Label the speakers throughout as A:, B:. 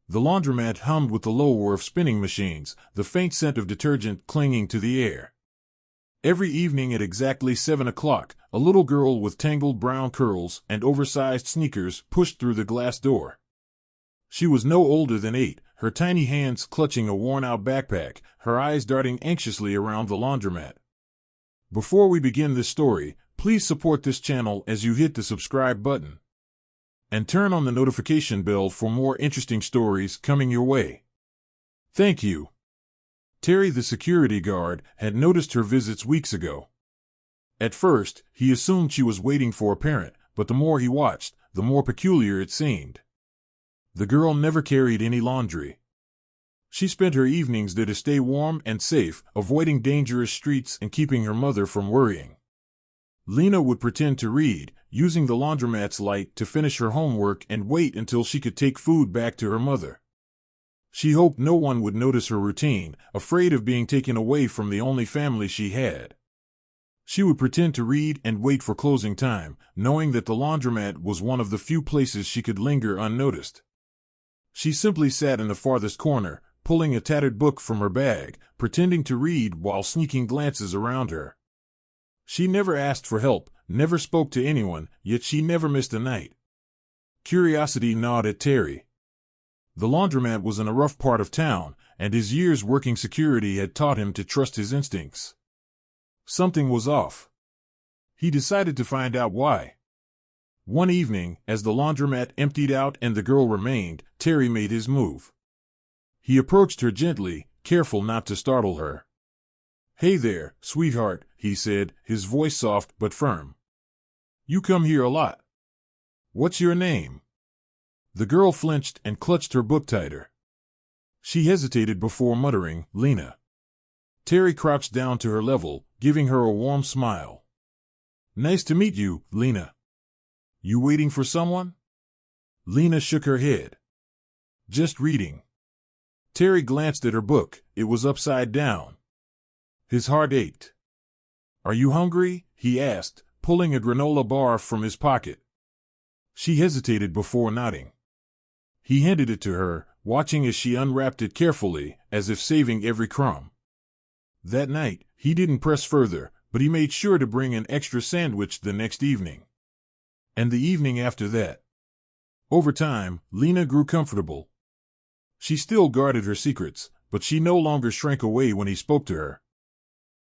A: The laundromat hummed with the low whir of spinning machines, the faint scent of detergent clinging to the air. Every evening at exactly 7 o'clock, a little girl with tangled brown curls and oversized sneakers pushed through the glass door. She was no older than 8, her tiny hands clutching a worn-out backpack, her eyes darting anxiously around the laundromat. Before we begin this story, please support this channel as you hit the subscribe button. And turn on the notification bell for more interesting stories coming your way. Thank you. Terry, the security guard, had noticed her visits weeks ago. At first, he assumed she was waiting for a parent, but the more he watched, the more peculiar it seemed. The girl never carried any laundry. She spent her evenings there to stay warm and safe, avoiding dangerous streets and keeping her mother from worrying. Lena would pretend to read, using the laundromat's light to finish her homework and wait until she could take food back to her mother. She hoped no one would notice her routine, afraid of being taken away from the only family she had. She would pretend to read and wait for closing time, knowing that the laundromat was one of the few places she could linger unnoticed. She simply sat in the farthest corner, pulling a tattered book from her bag, pretending to read while sneaking glances around her. She never asked for help, never spoke to anyone, yet she never missed a night. Curiosity gnawed at Terry. The laundromat was in a rough part of town, and his years working security had taught him to trust his instincts. Something was off. He decided to find out why. One evening, as the laundromat emptied out and the girl remained, Terry made his move. He approached her gently, careful not to startle her. "Hey there, sweetheart," he said, his voice soft but firm. "You come here a lot. What's your name?" The girl flinched and clutched her book tighter. She hesitated before muttering, "Lena." Terry crouched down to her level, giving her a warm smile. "Nice to meet you, Lena. You waiting for someone?" Lena shook her head. "Just reading." Terry glanced at her book. It was upside down. His heart ached. "Are you hungry?" he asked, pulling a granola bar from his pocket. She hesitated before nodding. He handed it to her, watching as she unwrapped it carefully, as if saving every crumb. That night, he didn't press further, but he made sure to bring an extra sandwich the next evening. And the evening after that. Over time, Lena grew comfortable. She still guarded her secrets, but she no longer shrank away when he spoke to her.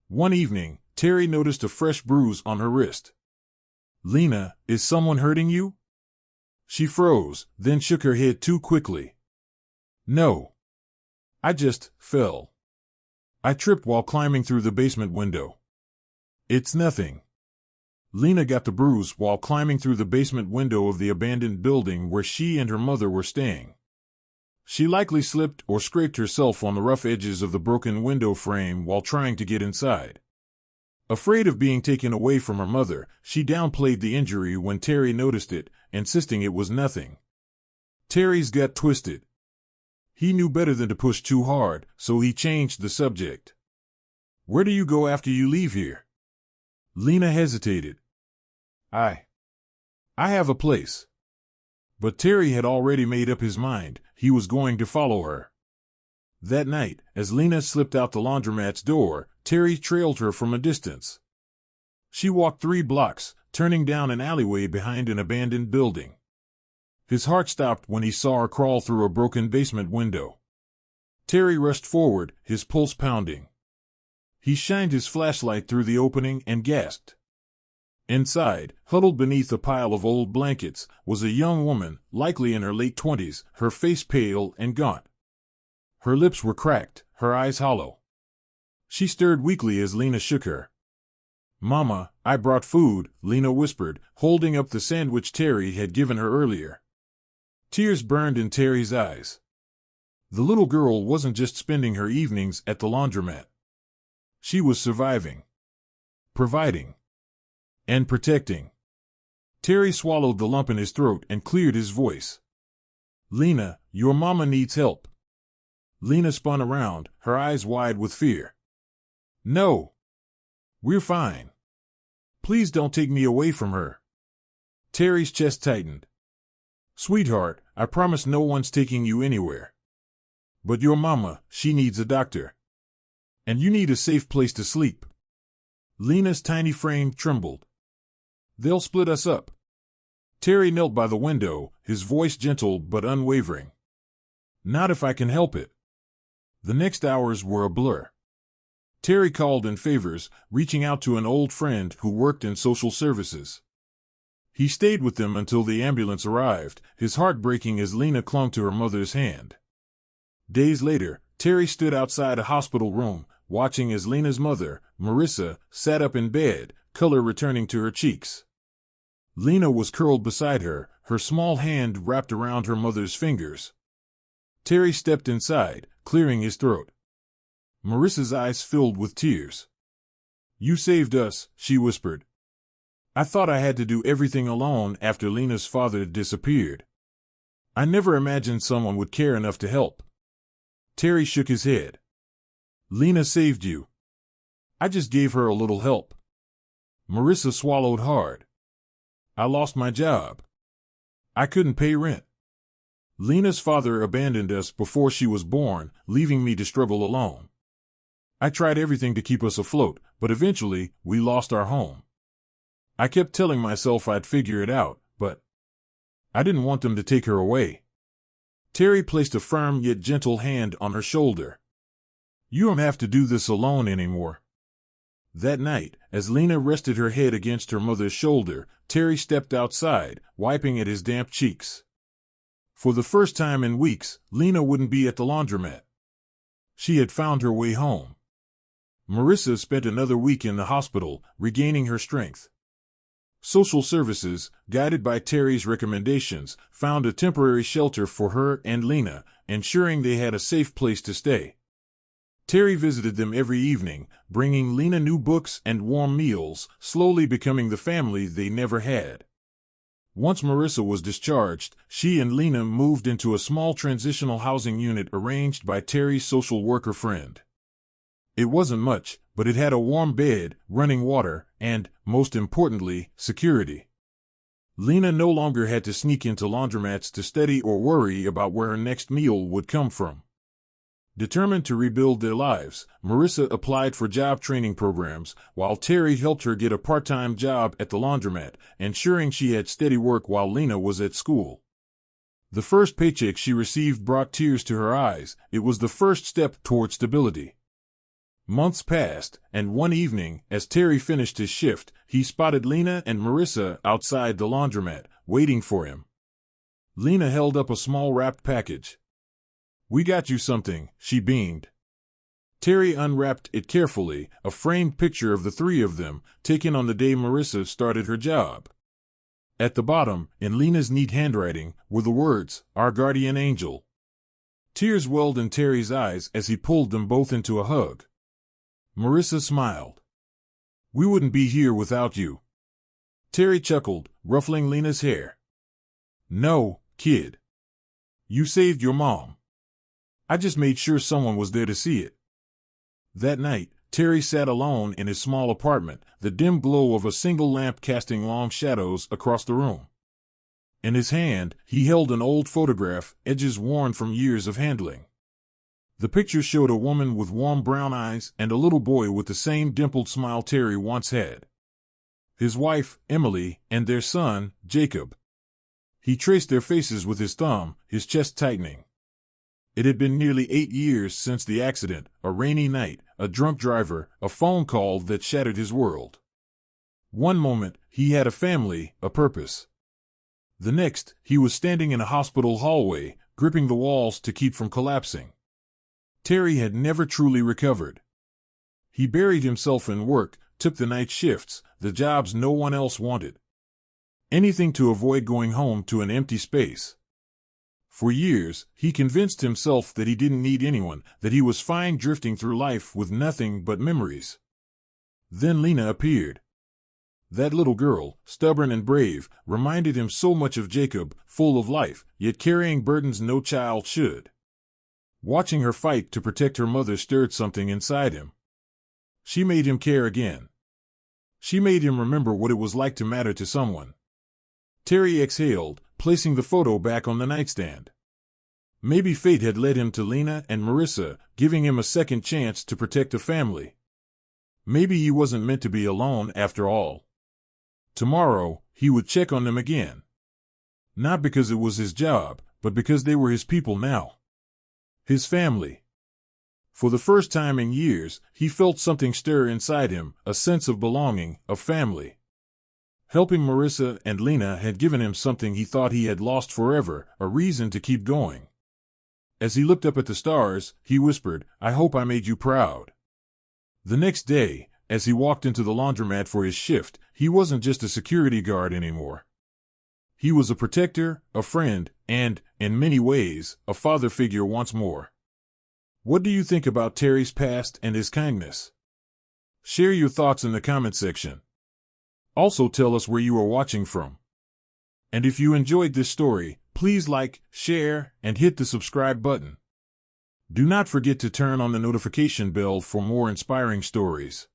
A: One evening, Terry noticed a fresh bruise on her wrist. "Lena, is someone hurting you?" She froze, then shook her head too quickly. "No. I just fell. I tripped while climbing through the basement window." "It's nothing." Lena got the bruise while climbing through the basement window of the abandoned building where she and her mother were staying. She likely slipped or scraped herself on the rough edges of the broken window frame while trying to get inside. Afraid of being taken away from her mother, she downplayed the injury when Terry noticed it, insisting it was nothing. Terry's gut twisted. He knew better than to push too hard, so he changed the subject. "Where do you go after you leave here?" Lena hesitated. I have a place." But Terry had already made up his mind. He was going to follow her. That night, as Lena slipped out the laundromat's door, Terry trailed her from a distance. She walked 3 blocks, turning down an alleyway behind an abandoned building. His heart stopped when he saw her crawl through a broken basement window. Terry rushed forward, his pulse pounding. He shined his flashlight through the opening and gasped. Inside, huddled beneath a pile of old blankets, was a young woman, likely in her late 20s, her face pale and gaunt. Her lips were cracked, her eyes hollow. She stirred weakly as Lena shook her. "Mama, I brought food," Lena whispered, holding up the sandwich Terry had given her earlier. Tears burned in Terry's eyes. The little girl wasn't just spending her evenings at the laundromat. She was surviving, providing, and protecting. Terry swallowed the lump in his throat and cleared his voice. "Lena, your mama needs help." Lena spun around, her eyes wide with fear. "No. We're fine. Please don't take me away from her." Terry's chest tightened. "Sweetheart, I promise no one's taking you anywhere." But your mama, she needs a doctor. And you need a safe place to sleep. Lena's tiny frame trembled. They'll split us up. Terry knelt by the window, his voice gentle but unwavering. Not if I can help it. The next hours were a blur. Terry called in favors, reaching out to an old friend who worked in social services. He stayed with them until the ambulance arrived, his heart breaking as Lena clung to her mother's hand. Days later, Terry stood outside a hospital room, watching as Lena's mother, Marissa, sat up in bed, color returning to her cheeks. Lena was curled beside her, her small hand wrapped around her mother's fingers. Terry stepped inside, clearing his throat. Marissa's eyes filled with tears. You saved us, she whispered. I thought I had to do everything alone after Lena's father disappeared. I never imagined someone would care enough to help. Terry shook his head. Lena saved you. I just gave her a little help. Marissa swallowed hard. I lost my job. I couldn't pay rent. Lena's father abandoned us before she was born, leaving me to struggle alone. I tried everything to keep us afloat, but eventually, we lost our home. I kept telling myself I'd figure it out, but I didn't want them to take her away. Terry placed a firm yet gentle hand on her shoulder. You don't have to do this alone anymore. That night, as Lena rested her head against her mother's shoulder, Terry stepped outside, wiping at his damp cheeks. For the first time in weeks, Lena wouldn't be at the laundromat. She had found her way home. Marissa spent another week in the hospital, regaining her strength. Social services, guided by Terry's recommendations, found a temporary shelter for her and Lena, ensuring they had a safe place to stay. Terry visited them every evening, bringing Lena new books and warm meals, slowly becoming the family they never had. Once Marissa was discharged, she and Lena moved into a small transitional housing unit arranged by Terry's social worker friend. It wasn't much, but it had a warm bed, running water, and, most importantly, security. Lena no longer had to sneak into laundromats to study or worry about where her next meal would come from. Determined to rebuild their lives, Marissa applied for job training programs, while Terry helped her get a part-time job at the laundromat, ensuring she had steady work while Lena was at school. The first paycheck she received brought tears to her eyes. It was the first step toward stability. Months passed, and one evening, as Terry finished his shift, he spotted Lena and Marissa outside the laundromat, waiting for him. Lena held up a small wrapped package. We got you something, she beamed. Terry unwrapped it carefully, a framed picture of the three of them, taken on the day Marissa started her job. At the bottom, in Lena's neat handwriting, were the words, Our Guardian Angel. Tears welled in Terry's eyes as he pulled them both into a hug. Marissa smiled. We wouldn't be here without you. Terry chuckled, ruffling Lena's hair. No, kid. You saved your mom. I just made sure someone was there to see it. That night, Terry sat alone in his small apartment, the dim glow of a single lamp casting long shadows across the room. In his hand, he held an old photograph, edges worn from years of handling. The picture showed a woman with warm brown eyes and a little boy with the same dimpled smile Terry once had. His wife, Emily, and their son, Jacob. He traced their faces with his thumb, his chest tightening. It had been nearly 8 years since the accident, a rainy night, a drunk driver, a phone call that shattered his world. One moment, he had a family, a purpose. The next, he was standing in a hospital hallway, gripping the walls to keep from collapsing. Terry had never truly recovered. He buried himself in work, took the night shifts, the jobs no one else wanted. Anything to avoid going home to an empty space. For years, he convinced himself that he didn't need anyone, that he was fine drifting through life with nothing but memories. Then Lena appeared. That little girl, stubborn and brave, reminded him so much of Jacob, full of life, yet carrying burdens no child should. Watching her fight to protect her mother stirred something inside him. She made him care again. She made him remember what it was like to matter to someone. Terry exhaled, placing the photo back on the nightstand. Maybe fate had led him to Lena and Marissa, giving him a second chance to protect a family. Maybe he wasn't meant to be alone after all. Tomorrow, he would check on them again. Not because it was his job, but because they were his people now. His family. For the first time in years, he felt something stir inside him, a sense of belonging, of family. Helping Marissa and Lena had given him something he thought he had lost forever, a reason to keep going. As he looked up at the stars, he whispered, "I hope I made you proud." The next day, as he walked into the laundromat for his shift, he wasn't just a security guard anymore. He was a protector, a friend, and, in many ways, a father figure once more. What do you think about Terry's past and his kindness? Share your thoughts in the comment section. Also tell us where you are watching from. And if you enjoyed this story, please like, share, and hit the subscribe button. Do not forget to turn on the notification bell for more inspiring stories.